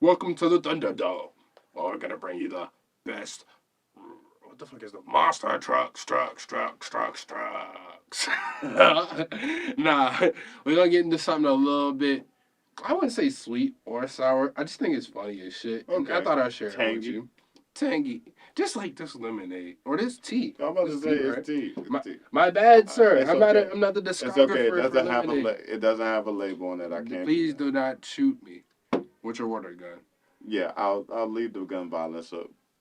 Welcome to the Thunderdome. Well, we're gonna bring you the best. What the fuck is the monster trucks? Nah, we're gonna get into something a little bit. I wouldn't say sweet or sour. I just think it's funny as shit. And I Okay. thought I'd share it with Tangy. you. Tangy, just like this lemonade or this tea. I'm about This to say tea, it's right? tea. My, It's tea. my bad, sir. It's okay. I'm not the It's okay. It discographer for doesn't have a lemonade. it doesn't have a label on it. I can't do Please that. do not shoot me with your water gun. Yeah, I'll leave the gun violence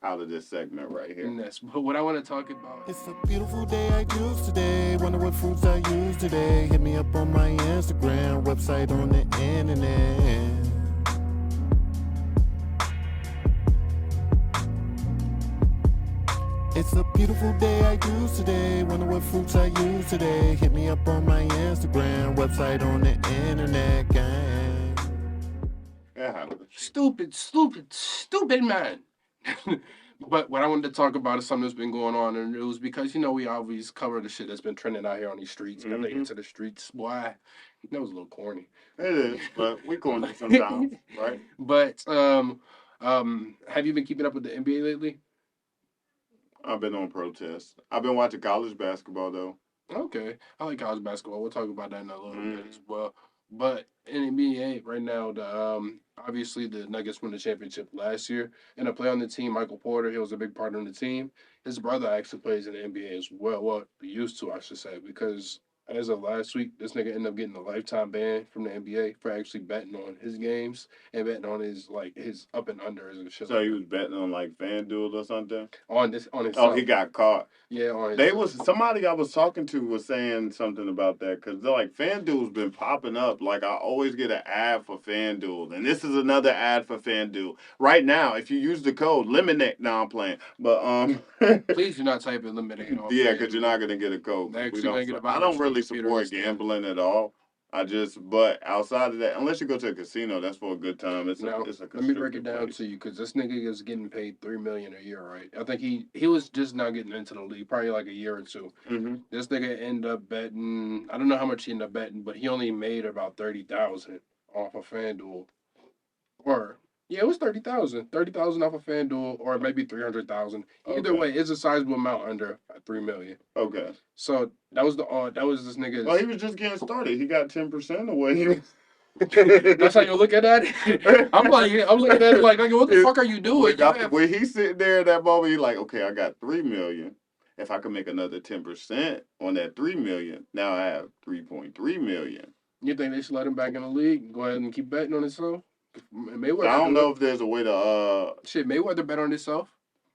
out of this segment right here. And that's but what I want to talk about. It's a beautiful day I choose today. Wonder what fruits I use today. Hit me up on my Instagram, website on the internet. It's a beautiful day I choose today. Wonder what fruits I use today. Hit me up on my Instagram, website on the internet, gang. It happens. Stupid man. But what I wanted to talk about is something that's been going on in the news because we always cover the shit that's been trending out here on these streets. Got to Hmm. into the streets. Boy, that was a little corny. It is, but we corny sometimes, right? But have you been keeping up with the NBA lately? I've been on protest. I've been watching college basketball though. Okay, I like college basketball. We'll talk about that in a little bit as Hmm. well. But in NBA right now, the obviously the Nuggets won the championship last year, and a player on the team, Michael Porter, he was a big part of the team. His brother actually plays in the NBA as well. Well, he used to, I should say, because as of last week, this nigga ended up getting a lifetime ban from the NBA for actually betting on his games and betting on his up and unders and shit So like he that was betting on like FanDuel or something. on Oh, he himself. got caught. Yeah, on They himself. was somebody I was talking to was saying something about that because they're like FanDuel's been popping up. Like I always get an ad for FanDuel, and this is another ad for FanDuel right now. If you use the code Lemonaid, now I'm playing, but Please do not type eliminate on yeah, because you're FanDuel. not gonna get a code. They're 'Cause we actually don't. gonna get a I body don't from really Peter and support Stan. gambling at all. But outside of that, unless you go to a casino, that's for a good time. Now, It's a let me break it constricted down place. to you because this nigga is getting paid $3 million a year, right? I think he was just now getting into the league, probably like a year or two. Hmm. This nigga ended up betting. I don't know how much he ended up betting, but he only made about 30,000 off of FanDuel, or yeah, it was 30,000, 30,000 off of FanDuel, or maybe 300,000. Either Okay. way, it's a sizable amount under 3 million. Okay. So that was this Well, he nigga's. was just getting started. He got 10% of what he was. That's how you're looking at it. I'm looking at it like, nigga, what the fuck are you doing? You have When he's sitting there at that moment, he's like, okay, I got 3 million. If I can make another 10% on that 3 million, now I have 3.3 million. You think they should let him back in the league? Go ahead and keep betting on himself. So I Mayweather don't do it. know if there's a way to Shit, Mayweather bet on himself.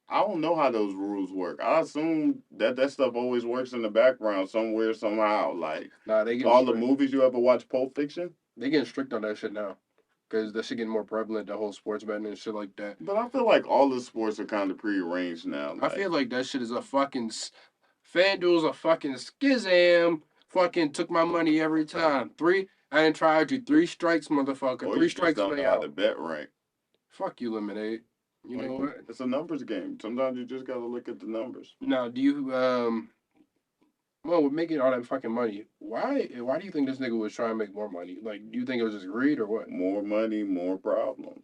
I don't know how those rules work. I assume that stuff always works in the background somewhere somehow. Like Nah, they getting all the strict. movies you ever watch, Pulp Fiction. They getting strict on that shit now, because that shit getting more prevalent. The whole sports betting and shit like that. But I feel like all the sports are kind of prearranged now. I Like feel like that shit is a fucking FanDuel's a fucking schism. Fucking took my money every time. Three. I didn't try you. Three strikes, motherfucker. or Three you just strikes, don't play know how to out. bet right. Fuck you, Lemonade. You Like know what? it's a numbers game. Sometimes you just gotta look at the numbers. Now, do you well, with making all that fucking money, why do you think this nigga was trying to make more money? Like, do you think it was just greed or what? More money, more problems.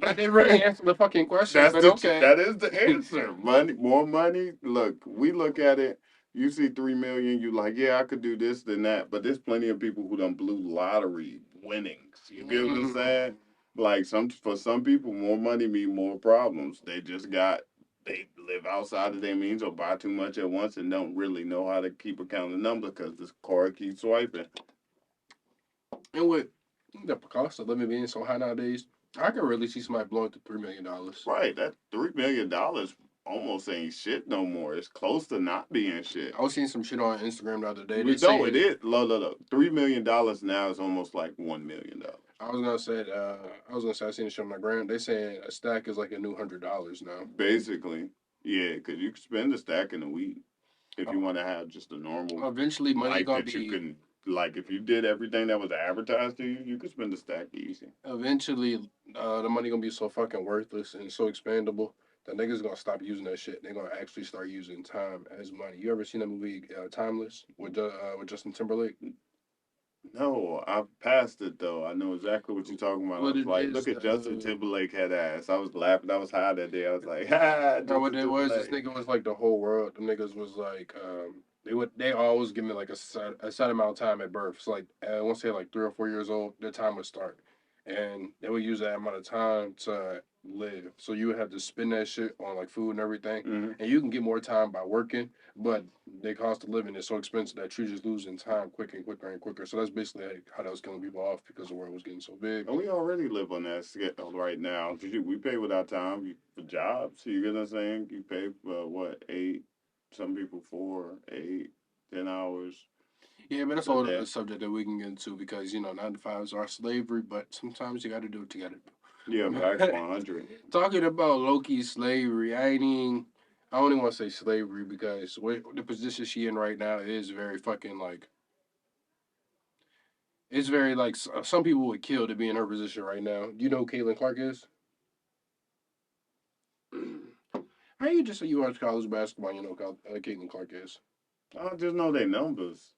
That didn't really answer the fucking question, but okay. That is the answer. Money, more money. Look, we look at it. You see 3 million, you like, yeah, I could do this, then that. But there's plenty of people who done blew lottery winnings. You get what I'm saying? Like for some people, more money mean more problems. They live outside of their means or buy too much at once and don't really know how to keep account of numbers because this card keeps swiping. And with the cost of living being so high nowadays, I can really see somebody blowing through $3 million. Right, that $3 million almost ain't shit no more. It's close to not being shit. I was seeing some shit on Instagram the other day. We They know it saying is. Look. $3 million now is almost like $1 million. I was gonna say I seen a shit on my gram. They saying a stack is like a new $100 now. Basically, yeah, because you can spend a stack in a week if you want to have just a normal Eventually, money life gonna that you be. can. Like if you did everything that was advertised to you, you could spend a stack easy. Eventually, the money gonna be so fucking worthless and so expandable that niggas gonna stop using that shit. They're gonna actually start using time as money. You ever seen that movie Timeless with Justin Timberlake? No, I passed it though. I know exactly what you're talking about. I What was it like, is, look at Justin Timberlake had ass. I was laughing. I was high that day. I was like, ha, no, what Justin it was, this Timberlake. nigga was like the whole world. The niggas was like, they always give me like a set amount of time at birth. So like, I want to say like 3 or 4 years old, their time would start, and they would use that amount of time to live. So you would have to spend that shit on like food and everything, Hmm. and you can get more time by working, but the cost of living is so expensive that you're just losing time quicker and quicker and quicker. So that's basically like how that was killing people off because the world was getting so big. And we already live on that scale right now. 'Cause we pay with our time for jobs. You get what I'm saying? You pay for what, 8, some people 4, 8, 10 hours Yeah, but that's a all a day. subject that we can get into because 9 to 5s are slavery, but sometimes you got to do what you Yeah, got back to do. 100. Talking about Loki slavery, I don't even want to say slavery because the position she in right now is very fucking like it's very like some people would kill to be in her position right now. You know who Caitlin Clark is? How you just say you watch college basketball? You know who Caitlin Clark is. I just know their numbers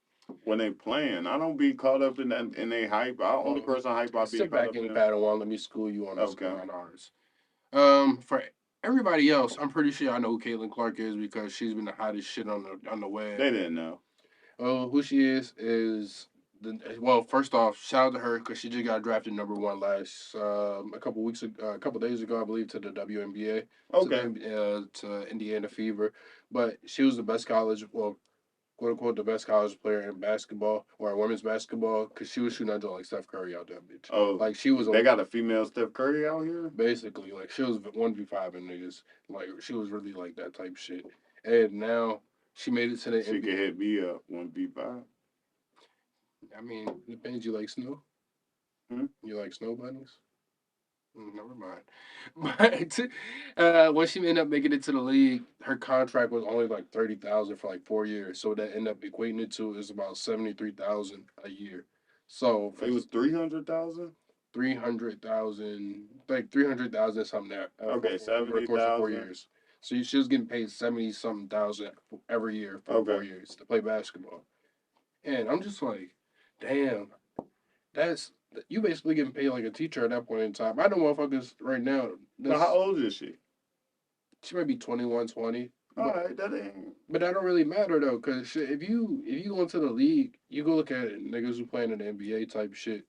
when they playing. I don't be caught up in that in they hype. I only Well, person hype I be sit caught back up and in. Padawan. Let me school you on Okay, on ours. For everybody else, I'm pretty sure I know who Caitlin Clark is because she's been the hottest shit on the web. they didn't know. Who she is the well. First off, shout out to her because she just got drafted #1 last a couple weeks ago, a couple days ago, I believe, to the WNBA to Okay, to Indiana Fever. But she was the best college, well, quote unquote, the best college player in basketball or women's basketball because she was shooting under like Steph Curry out that bitch. oh, Like she was a they got a female Steph Curry out here. basically like she was 1v5 in niggas. Like she was really like that type shit. And now she made it to the She could NBA. hit me up 1v5. I mean, it depends. You like snow? Hmm? You like snow bunnies? Never mind. But when she ended up making it to the league, her contract was only like 30,000 for like 4 years. So that ended up equating it to is about 73,000 a year. So for It was 300,000. 300,000, like 300,000 something that Okay, over the seventy course of four thousand. years. So she was getting paid 70 something thousand every year for Okay, 4 years to play basketball. And I'm just like, damn, that's you basically getting paid like a teacher at that point in time. I know motherfuckers right now. but how This old is she? she might be 21, 20, All but right, that ain't. that don't really matter though, cause shit, if you go into the league, you go look at niggas who playing in the NBA type shit,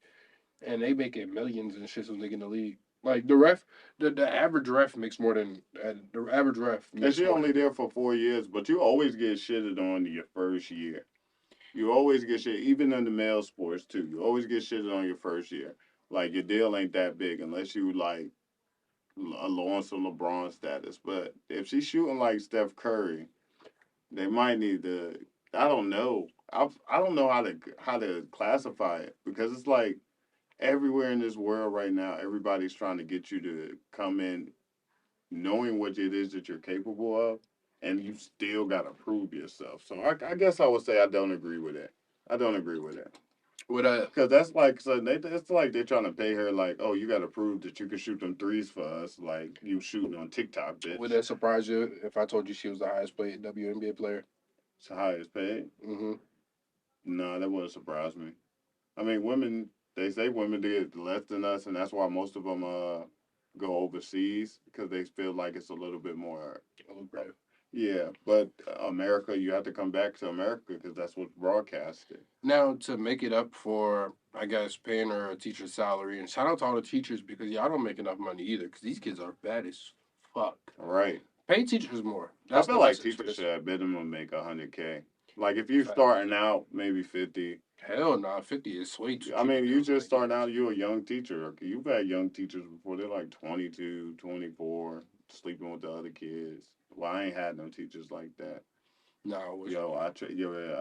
and they making millions and shit when they get in the league. Like the average ref makes more than the average ref And makes she more only than there for 4 years, but you always get shitted on your first year. You always get shit, even in the male sports too. You always get shitted on your first year. Like your deal ain't that big unless you like Lawrence or LeBron status. But if she's shooting like Steph Curry, they might need to. I don't know. I don't know how to classify it because it's like everywhere in this world right now, everybody's trying to get you to come in knowing what it is that you're capable of, and you still got to prove yourself. So I guess I would say I don't agree with it. I don't agree with it. with a Cause that's like so it's like they're trying to pay her like, oh, you got to prove that you can shoot them threes for us, like you shooting on TikTok, would bitch. that surprise you if I told you she was the highest paid WNBA player? It's the highest paid. Mm-hmm. Nah, that wouldn't surprise me. I mean, women they say women get less than us, and that's why most of them go overseas because they feel like it's a little bit more. Okay. Yeah, but America, you have to come back to America because that's what's broadcasted. Now to make it up for, I guess, paying her a teacher's salary, and shout out to all the teachers because y'all don't make enough money either because these kids are bad as fuck. All right. Pay teachers more. I That's feel the like message for teachers this. should at minimum make 100K. Like if you're Fact. starting out, maybe 50. Hell nah, 50 is way too I cheap to mean, be you honest with just my starting kids. out, you're a young teacher. You've had young teachers before. They're like 22, 24, sleeping with the other kids. Well, I ain't had no teachers like that. Nah, I wish Yo, I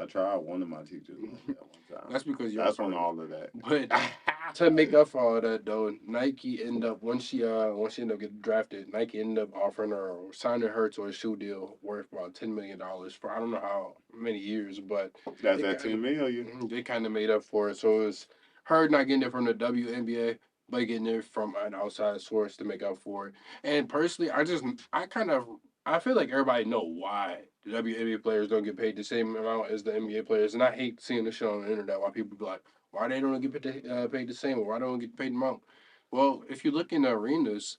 tried one of my teachers like that one time. that's because you're a That's when pervert. all of that. But to make up for all that though, Nike ended up once she ended up getting drafted, Nike ended up offering her or signing her to a shoe deal worth about $10 million for I don't know how many years, but That's they that kind 10 million. they kind of made up for it. So it was her not getting it from the WNBA, but getting it from an outside source to make up for it. And personally, I feel like everybody know why the WNBA players don't get paid the same amount as the NBA players, and I hate seeing the shit on the internet why people be like, Why they don't get paid the same, or why they don't get paid the amount? Well, if you look in the arenas,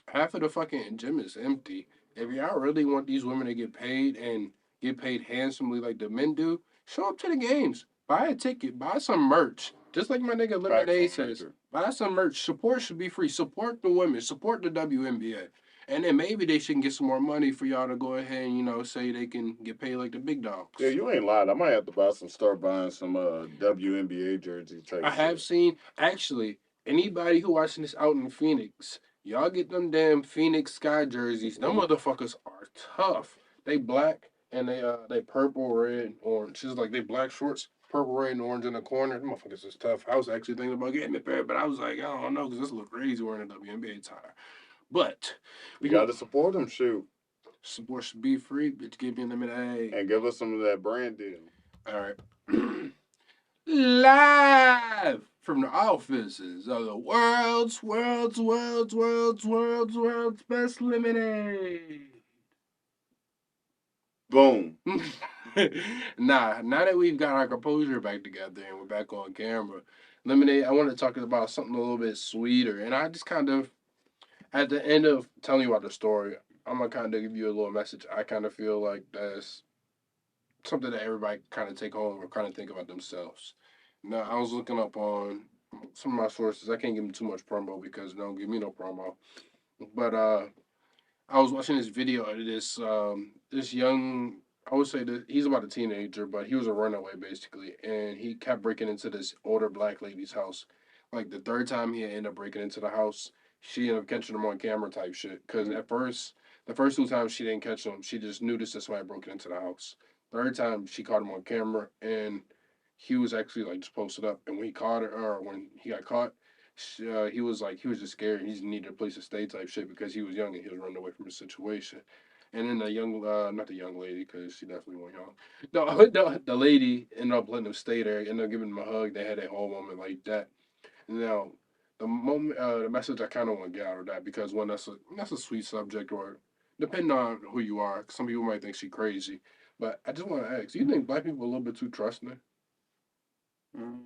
half of the fucking gym is empty. If y'all really want these women to get paid and get paid handsomely like the men do, show up to the games. Buy a ticket. Buy some merch. Just like my nigga Facts Lemonade on says, nature. buy some merch. Support should be free. Support the women. Support the WNBA. And then maybe they should get some more money for y'all to go ahead and, say they can get paid like the big Yeah, dogs. you ain't lying. I might have to start buying some WNBA jersey type I have shit. seen actually anybody who watching this out in Phoenix, y'all get them damn Phoenix Sky jerseys. Them motherfuckers are tough. They black and they purple, red, orange. It's like they black shorts, purple, red, and orange in the corner. Them motherfuckers is tough. I was actually thinking about getting a pair, but I was like, I don't know, because this look crazy wearing a WNBA attire. But we You can got to support them, shoot, support should be free. Bitch, give me a lemonade. and give us some of that brand deal. All right. Live from the offices of the world's best lemonade. Boom. Now that we've got our composure back together and we're back on camera, lemonade. I want to talk about something a little bit sweeter, and I just kind of at the end of telling you about the story, I'm gonna kind of give you a little message. I kind of feel like that's something that everybody kind of take home or kind of think about themselves. Now, I was looking up on some of my sources. I can't give them too much promo because they don't give me no promo. But I was watching this video of this young. I would say that he's about a teenager, but he was a runaway basically, and he kept breaking into this older black lady's house. Like the third time he ended up breaking into the house, she ended up catching him on camera type shit. Because at first, the first two times she didn't catch him, she just noticed that somebody broke into the house. Third time she caught him on camera, and he was actually like just posted up. And when he caught her, or when he got caught, he was just scared. He just needed a place to stay type shit because he was young and he was running away from a situation. And then not the young lady because she definitely wasn't young. No, the lady ended up letting him stay there. Ended up giving him a hug. They had a whole moment like that. Now, the message I kind of want to get out of that because one, that's a sweet subject, or depending on who you are, some people might think she crazy. But I just want to ask: do you think black people are a little bit too trusting? Mm,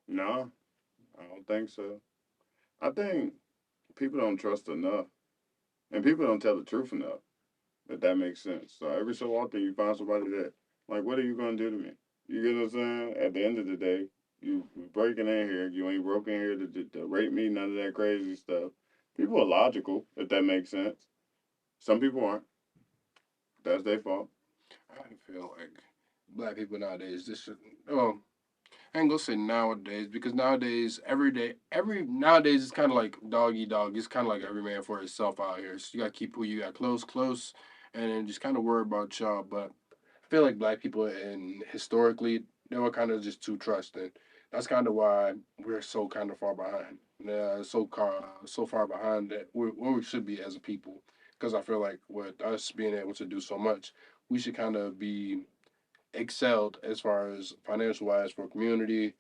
no, I don't think so. I think people don't trust enough, and people don't tell the truth enough. If that makes sense. So every so often you find somebody that, like, what are you gonna do to me? You get what I'm saying? At the end of the day, you breaking in here. You ain't broken here to rape me. None of that crazy stuff. People are logical, if that makes sense. Some people aren't. That's their fault. I feel like black people nowadays just should. Oh, I ain't gonna say nowadays because nowadays every day, every nowadays it's kind of like dog eat dog. It's kind of like every man for himself out here. So you gotta keep who you got close, and then just kind of worry about y'all. But I feel like black people and historically they were kind of just too trusting. That's kind of why we're so kind of far behind. Yeah, so far behind that we're where we should be as a people. Because I feel like with us being able to do so much, we should kind of be excelled as far as financial wise for community.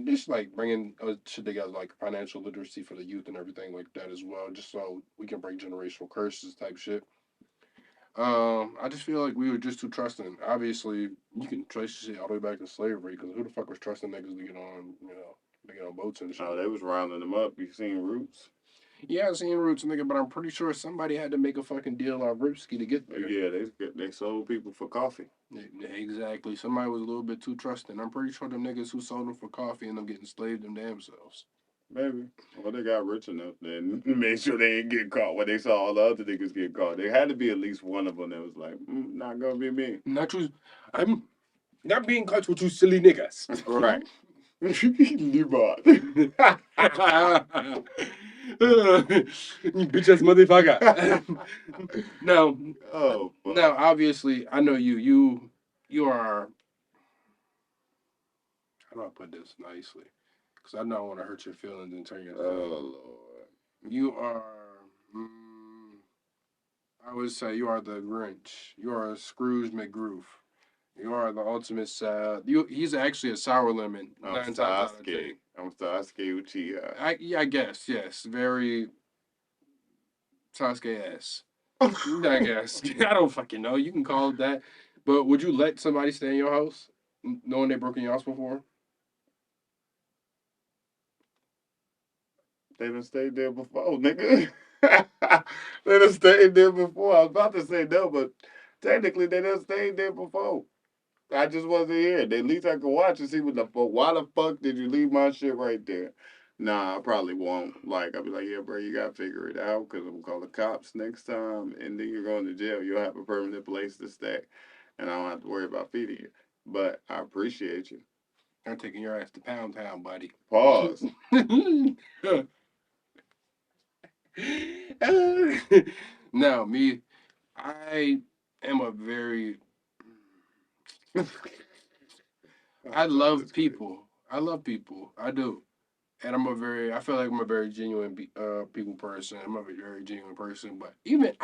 Just like bringing shit together, like financial literacy for the youth and everything like that as well, just so we can break generational curses type shit. I just feel like we were just too trusting. Obviously, you can trace shit all the way back to slavery because who the fuck was trusting niggas to get on, to get on boats and shit. Oh, they was rounding them up. You seen Roots? Yeah, I've seen Roots, nigga, but I'm pretty sure somebody had to make a fucking deal on Ripsky to get there. Yeah, they sold people for coffee. Yeah, exactly. Somebody was a little bit too trusting. I'm pretty sure them niggas who sold them for coffee and them getting slaved them damn selves. Maybe. Well, they got rich enough then made sure they ain't get caught when they saw all the other niggas get caught. There had to be at least one of them that was like, not gonna be me. Not you. I'm not being caught with you silly niggas. Right. Libot. You bitch ass motherfucker. now, Oh, fuck. now, obviously, I know you. You are. How do I put this nicely? Because I don't want to hurt your feelings and turn your. Oh, Lord. You are. Mm, I would say you are the Grinch. You are a Scrooge McGroof. You are the ultimate sad. He's actually a sour lemon. I'm 9 times out of 10. Sasuke. I'm Sasuke Uchiha. I guess yes. Very Sasuke ass. I guess I don't fucking know. You can call it that. But would you let somebody stay in your house? knowing they broke in your house before? They done stayed there before, nigga. They done stayed there before. I was about to say no, but technically they done stayed there before. I just wasn't here. At least I could watch and see what the fuck. Why the fuck did you leave my shit right there? Nah, I probably won't. Like, I'll be like, yeah, bro, you gotta figure it out because I'm gonna call the cops next time, and then you're going to jail. You'll have a permanent place to stay, and I don't have to worry about feeding you. But I appreciate you. I'm taking your ass to Pound Town, buddy. Pause. Now, me, I am a very. I love people. I love people. I do. And I'm a very, I feel like I'm a very genuine people person. I'm a very genuine person. But even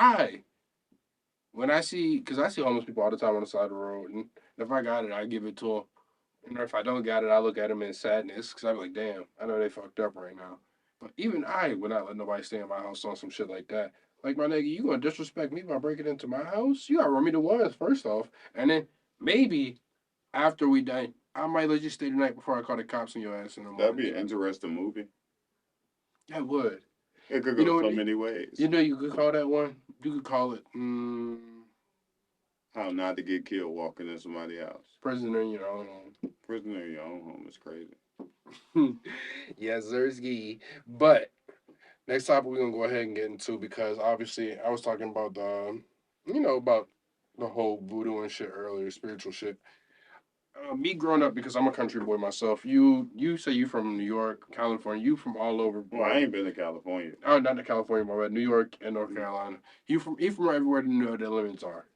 when I see, because I see homeless people all the time on the side of the road, and if I got it, I give it to them. And if I don't got it, I look at them in sadness because I'm like, damn, I know they fucked up right now. But even I would not let nobody stay in my house on some shit like that. Like, my nigga, you gonna disrespect me by breaking into my house? You gotta run me the ones first off. And then maybe after we done, I might let you stay the night before I call the cops on your ass in the That'd morning. be an interesting movie. I would. It could You go know what? so many ways. You know you could call that one. You could call it How not to get killed walking in somebody's house. prisoner in your own home. Prisoner in your own home is crazy. Yes, Zersky. But next topic we're gonna go ahead and get into because obviously I was talking about about the whole voodoo and shit earlier, spiritual shit. Me growing up because I'm a country boy myself. You say you from New York, California. You from all over. Well, I ain't been to California. Oh, not to California, my bad. New York and North Carolina. You from everywhere the limits are.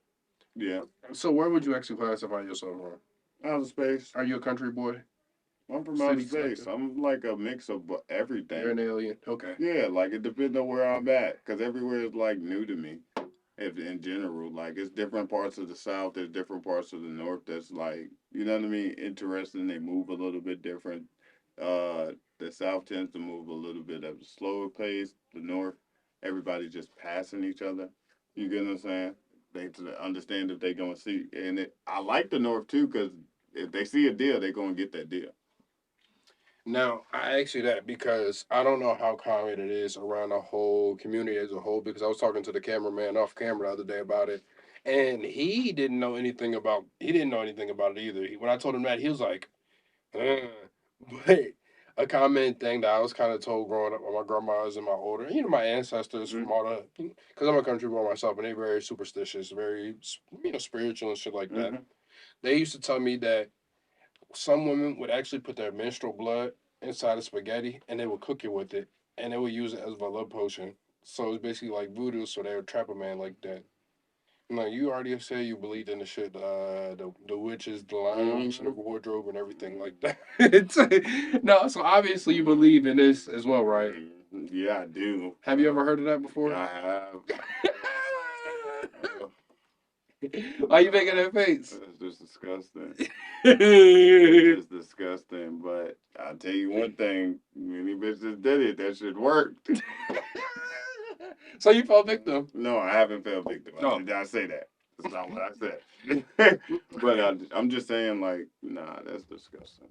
Yeah. So where would you actually classify yourself from? Outer space. Are you a country boy? I'm from outer City space. slicker? I'm like a mix of You're everything. an alien. Okay. Yeah, like it depends on where I'm at, cause everywhere is like new to me. If in general, like it's different parts of the South, there's different parts of the North that's like, you know what I mean, interesting. They move a little bit different. The South tends to move a little bit at a slower pace. The North, everybody's just passing each other. You get what I'm saying? They to understand if they gonna see, and I like the North too, cause if they see a deal, they gonna get that deal. Now, I ask you that because I don't know how common it is around the whole community as a whole. Because I was talking to the cameraman off camera the other day about it, and he didn't know anything about it either. When I told him that, he was like, uh. But a common thing that I was kind of told growing up by my grandmas and my older, my ancestors from all the, because I'm a country boy myself, and they're very superstitious, very spiritual and shit like that. Mm-hmm. They used to tell me that some women would actually put their menstrual blood inside of spaghetti and they would cook it with it and they would use it as a love potion. So it's basically like voodoo, so they would trap a man like that. And like you already said, you believed in the shit, the witches, the lions, and the wardrobe, and everything like that. No, so obviously you believe in this as well, right? Yeah, I do. Have you ever heard of that before? I have. Why you making that face? It's just disgusting. It's just disgusting. But I'll tell you one thing: many bitches did it. That shit worked. So you fell victim? No, I haven't fell victim. No. Did I say that? That's not what I said. But I'm just saying, like, nah, that's disgusting.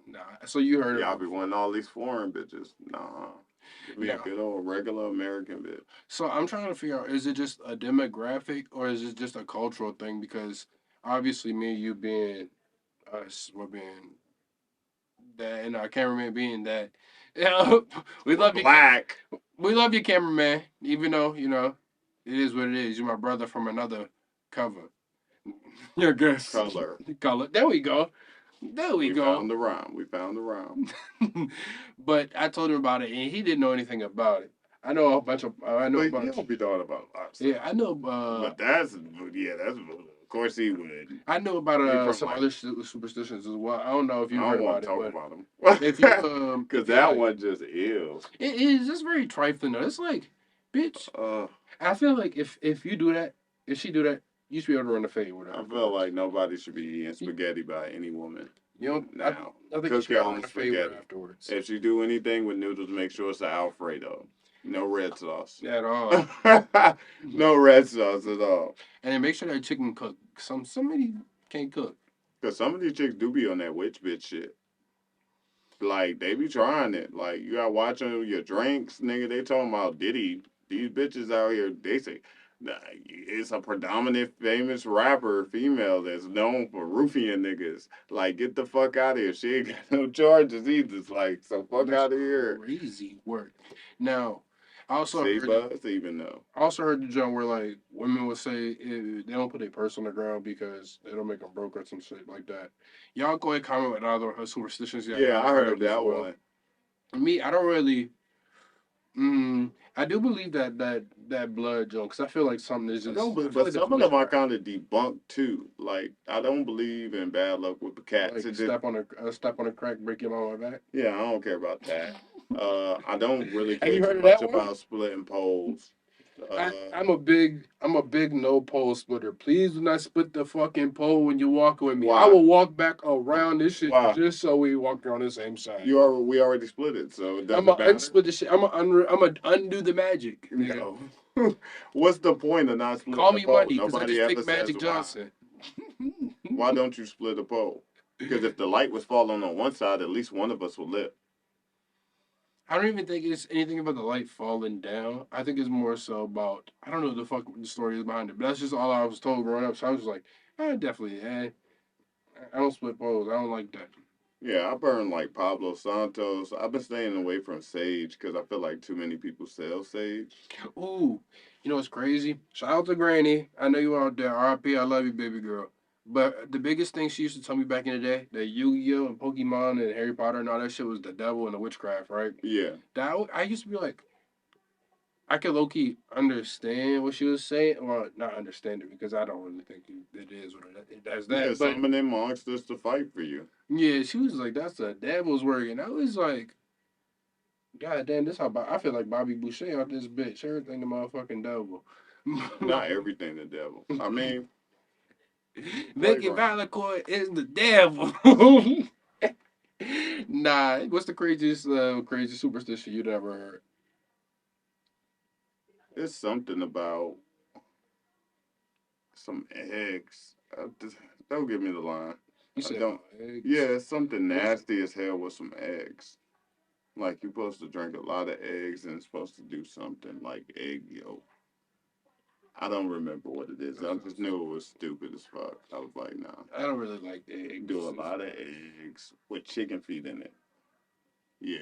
Nah. So you heard Y'all it. be wanting all these foreign bitches. Nah. Give me a Nah. good old regular American bitch. So I'm trying to figure out: is it just a demographic or is it just a cultural thing? Because obviously, me and you being us, we're being that, and our cameraman being that. We love you. Black. We love you, cameraman. Even though it is what it is. You're my brother from another cover. Your guess. Color. Color. There we go. There we go. Found the rhyme. We found the rhyme. But I told him about it, and he didn't know anything about it. I know a bunch of. I know a But you bunch. don't be thought about lobster. Yeah, I know. But that's of course he would. I know about He from, some like- other superstitions as well. I don't know if I you don't heard want about to it, talk but about him. if you Because yeah, that one just ill. it is just very trifling. Though. It's like, bitch. Uh, I feel like if you do that, if she do that, you should be able to run the fade with her. I feel like nobody should be eating spaghetti by any woman. You know, Now, I think you cook should be your able to own run the fade with her spaghetti. afterwards. If you do anything with noodles, make sure it's an Alfredo. No red sauce. At all. No red sauce at all. And then make sure that chicken cook. Somebody can't cook. Cause some of these chicks do be on that witch bitch shit. Like they be trying it. Like you got watching your drinks, nigga. They talking about Diddy. These bitches out here. They say nah, it's a predominant famous rapper female that's known for roofing niggas. Like get the fuck out of here. She ain't got no charges either. It's like so fuck That's out of here. crazy work. Now, I also See, heard that. buzz even though. I also heard the joke where like women would say they don't put their purse on the ground because they don't make them broke or some shit like that. Y'all go ahead and comment with other superstitions Yeah, y'all I heard heard of as that well. one. Me, I don't really. I do believe that blood joke because I feel like something is I just. don't, I feel but like that's some of them are witchcraft. kind of debunked too. Like I don't believe in bad luck with the cats. Like It just, step on a crack, break your mama back. yeah, I don't care about that. I don't really Have care you too heard of much that one? about splitting poles. Uh, I'm a big no pole splitter. Please do not split the fucking pole when you walk with me. I why? will walk back around this shit Why? just so we walk on the same side. We already split it, so it I'm doesn't gonna matter. unsplit the shit. I'm gonna undo the magic. Nigga. No. What's the point of not splitting Call the me pole? money because I Nobody just ever picked says Magic why. Johnson. Why don't you split a pole? Because if the light was falling on one side, at least one of us would live. I don't even think it's anything about the light falling down. I think it's more so about I don't know what the fuck the story is behind it, but that's just all I was told growing up. So I was like, definitely, I don't split poles. I don't like that. Yeah, I burn like Pablo Santos. I've been staying away from sage because I feel like too many people sell sage. Ooh, you know what's crazy? Shout out to Granny. I know you out there. R.I.P. I love you, baby girl. But the biggest thing she used to tell me back in the day, that Yu-Gi-Oh and Pokemon and Harry Potter and all that shit was the devil and the witchcraft, right? Yeah. That I used to be like, I could low key understand what she was saying, or not understand it because I don't really think it is what it does Yeah, that. But summoning monsters to fight for you. yeah, she was like, "That's the devil's work," and I was like, "God damn, this how I feel like Bobby Boucher out this bitch. Everything the motherfucking devil." Not everything the devil. I mean, Vicky playground. Valacourt is the devil. Nah, what's the craziest crazy superstition you'd ever heard? It's something about some eggs. Don't give me the line. You I said don't. about eggs. Yeah, it's something What's nasty as hell with some eggs. Like you're supposed to drink a lot of eggs and it's supposed to do something like egg yolk. I don't remember what it is. I just knew it was stupid as fuck. I was like, nah. I don't really like eggs. Do a lot of eggs with chicken feet in it. Yeah.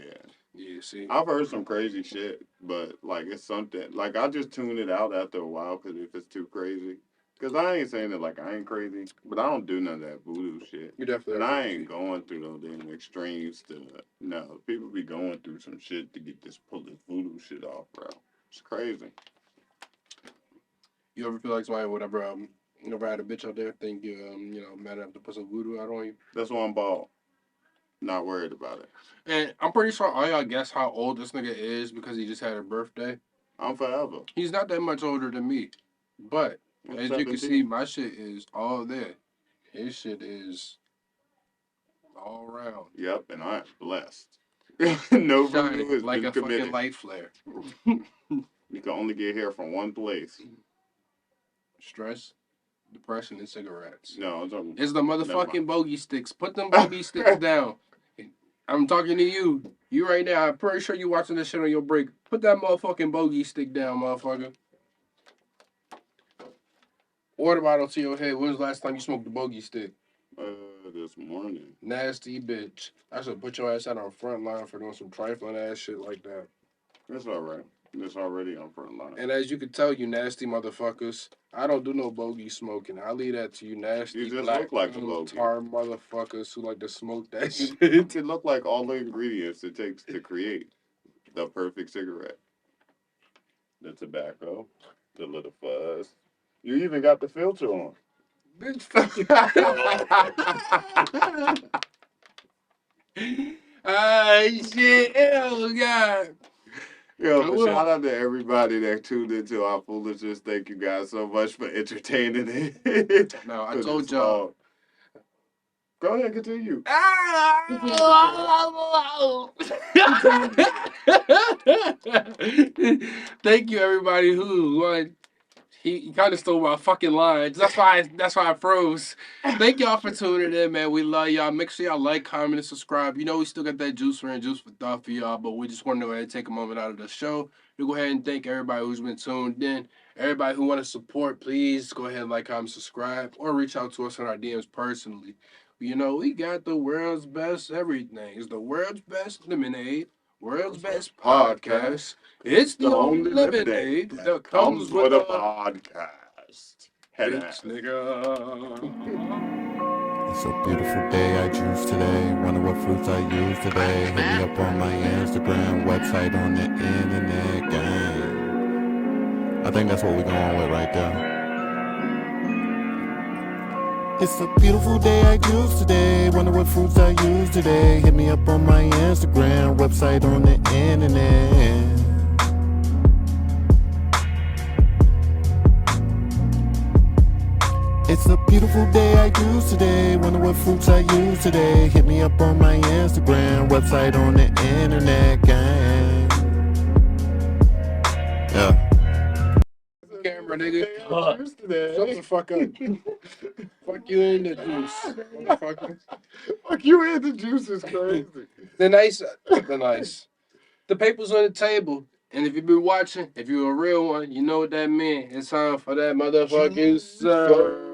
Yeah, see. I've heard some crazy shit, but like it's something like I just tune it out after a while because if it's too crazy, because I ain't saying that like I ain't crazy, but I don't do none of that voodoo shit, You definitely and are I crazy. ain't going through no damn extremes to no. People be going through some shit to get this pull this voodoo shit off, bro. It's crazy. You ever feel like somebody would ever never had a bitch out there think you mad enough to put some voodoo out on you? That's why I'm bald. Not worried about it. And I'm pretty sure all y'all guess how old this nigga is because he just had a birthday. I'm forever. He's not that much older than me, but I'm as you can see, 17. my shit is all there. His shit is all around, Yep, and I'm blessed. No voodoo shining has like been a fucking committed. light flare. You can only get hair from one place. Stress, depression, and cigarettes. No, It's the never mind. motherfucking bogey sticks. Put them bogey sticks down. I'm talking to you. You right now. I'm pretty sure you watching this shit on your break. Put that motherfucking bogey stick down, motherfucker. Water bottle to your head. When's the last time you smoked a bogey stick? This morning. Nasty bitch. I should put your ass out on front line for doing some trifling ass shit like that. That's all right. It's already on front line. And as you can tell, you nasty motherfuckers, I don't do no bogey smoking. I leave that to you nasty You just black look like a bogey. tar motherfuckers who like to smoke that You shit. can look like all the ingredients it takes to create the perfect cigarette. The tobacco, the little fuzz. You even got the filter on. Bitch, fuck you. Ah, shit. Oh, God. Yo, but Well, shout out to everybody that tuned into our foolishness. Thank you guys so much for entertaining it. no, I For told this y'all. long. Go ahead, continue. Thank you, everybody who He kind of stole my fucking lines. That's why I froze. Thank y'all for tuning in, man. We love y'all. Make sure y'all like, comment, and subscribe. You know we still got that juice for and juice for thought for y'all, but we just want to go ahead and take a moment out of the show to go ahead and thank everybody who's been tuned in. Everybody who want to support, please go ahead and like, comment, subscribe, or reach out to us on our DMs personally. You know, we got the world's best everything. It's the world's best lemonade, world's best podcast. It's the only lemonade that comes with a podcast. bitch, nigga. It's a beautiful day, I juice today. Wonder what fruits I use today. Hit me up on my Instagram, website on the internet, gang. I think that's what we're going with right there. It's a beautiful day, I juice today. Wonder what fruits I use today. Hit me up on my Instagram, website on the internet. It's a beautiful day, I juice today. Wonder what fruits I use today. Hit me up on my Instagram, website on the internet, gang. Yeah. Camera, nigga. Juice today. Shut the fuck up. Fuck you in the juice, motherfucker. Fuck you in the juice is crazy. The nice. The paper's on the table. And if you been watching, if you're a real one, you know what that means. It's time for that motherfucking sir.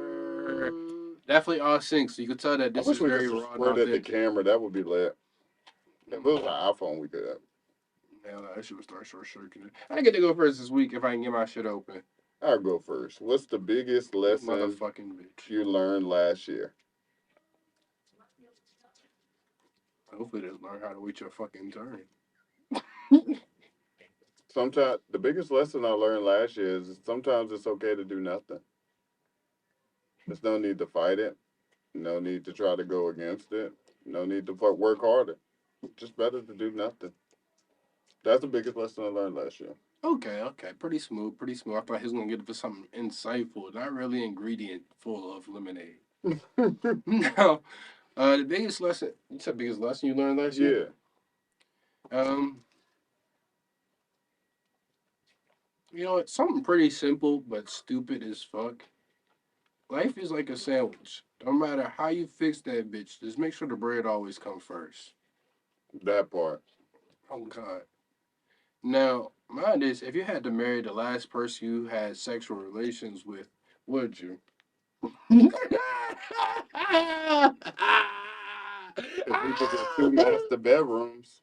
Definitely all sync, so you can tell that I this wish is we very could raw and squirt at the authentic. camera. That would be lit. If it was an iPhone, we could have. Man, that shit would start short circuiting. I get to go first this week if I can get my shit open. I'll go first. What's the biggest lesson Motherfucking bitch. you learned last year? Hopefully they learn how to wait your fucking turn. Sometimes the biggest lesson I learned last year is sometimes it's okay to do nothing. There's no need to fight it. No need to try to go against it. No need to work harder. Just better to do nothing. That's the biggest lesson I learned last year. Okay. Pretty smooth. I thought he was gonna get it for something insightful, not really ingredient full of lemonade. Now, the biggest lesson you said biggest lesson you learned last year? Yeah. You know what? Something pretty simple but stupid as fuck. Life is like a sandwich. No matter how you fix that bitch, just make sure the bread always come first. That part. Oh God. Now, mind is, if you had to marry the last person you had sexual relations with, would you? If we could get 2 master bedrooms.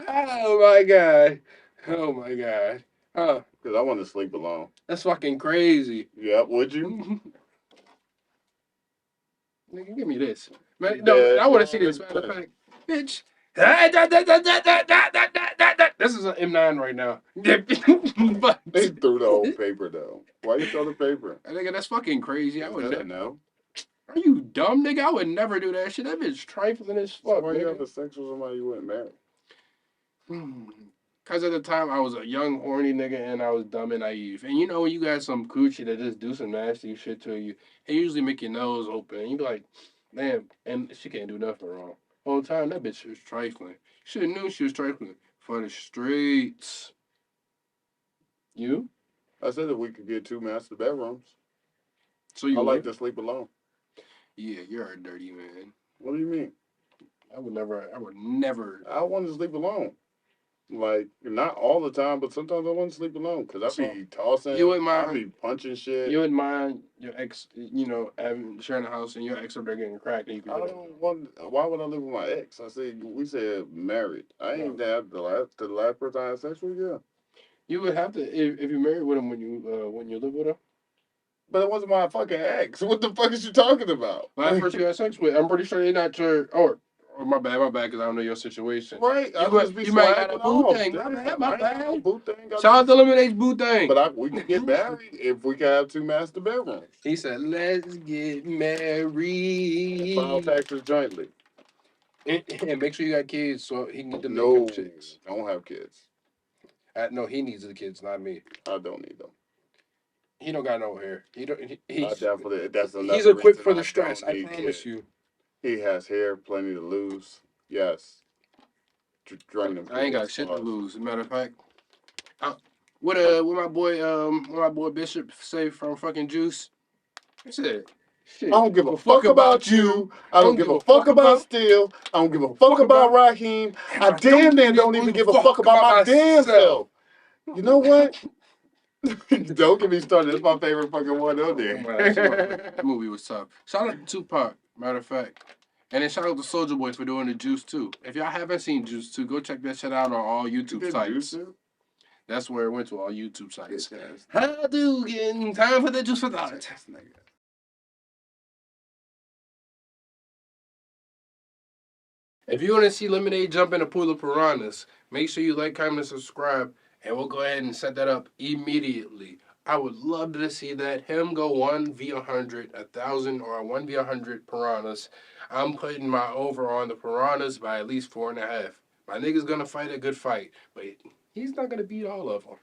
Oh my God. Oh my God. Huh. Because I want to sleep alone. That's fucking crazy. Yeah, would you? Nigga, give me this. Man, no, I want to see this. Matter of fact, bitch. This is an M9 right now. But They threw the whole paper, though. Why you throw the paper? nigga, that's fucking crazy. I would Is that never. a no? Are you dumb, nigga? I would never do that shit. That bitch trifling as So fuck. why you Nigga. having sex with somebody you wouldn't marry? Because at the time I was a young, horny nigga and I was dumb and naive. And you know when you got some coochie that just do some nasty shit to you, it usually make your nose open. And you be like, damn, and she can't do nothing wrong. Whole time that bitch was trifling. Should have knew she was trifling for the streets. You? I said that we could get 2 master bedrooms. So you I like would? to sleep alone. Yeah, you're a dirty man. What do you mean? I would never. I want to sleep alone. Like, not all the time, but sometimes I want to sleep alone because I be tossing. You wouldn't I mind- be punching shit. You wouldn't mind your ex, sharing a house and your ex up there getting cracked and you I could. don't want. Why would I live with my ex? I said we said married. I ain't had the last person I had sex with. Yeah, You would have to if you married with him when you live with him. but it wasn't my fucking ex. What the fuck is you talking about? Last person you had sex with, I'm pretty sure they're not your. Or my bad, because I don't know your situation. Right, I You, just be you might got a swagging boo off. thing. My bad. Boo thing. Shout out to Lemonaid's boo thing. But we can get married if we can have 2 master bedrooms. He said, "Let's get And married file taxes jointly. and make sure you got kids so he can get them No, income checks." don't have kids. No, he needs the kids, not me. I don't need them. He don't got no hair. He don't. I He's definitely. That's another he's equipped reason for the I stress. don't I need promise kids. you. He has hair, plenty to lose. Yes. Drain them. I ain't got kids. shit to lose. As a matter of fact, What my boy Bishop say from fucking Juice. He said, I "Shit, don't give give a a fuck fuck about about you. you. I I don't don't give give a a fuck fuck about about. Steel. I don't give Give a a fuck fuck about about. Raheem. And I I damn near don't don't even give give a a fuck fuck about about my damn myself." self. You know what? Don't get me started. That's my favorite fucking one on there. That movie was tough. Shout out to Tupac, matter of fact. And then shout out to Soldier Boy for doing the Juice too. If y'all haven't seen Juice 2, go check that shit out on all You YouTube did Juice sites. too? That's where it went to, all YouTube sites. Bitch ass. How do get time for the juice for thought? Ass nigga. If you want to see Lemonade jump in a pool of piranhas, make sure you like, comment, and subscribe, and we'll go ahead and set that up immediately. I would love to see that. Him go 1v100, 1,000, or 1v100 piranhas. I'm putting my over on the piranhas by at least 4.5. My nigga's gonna fight a good fight, but he's not gonna beat all of them.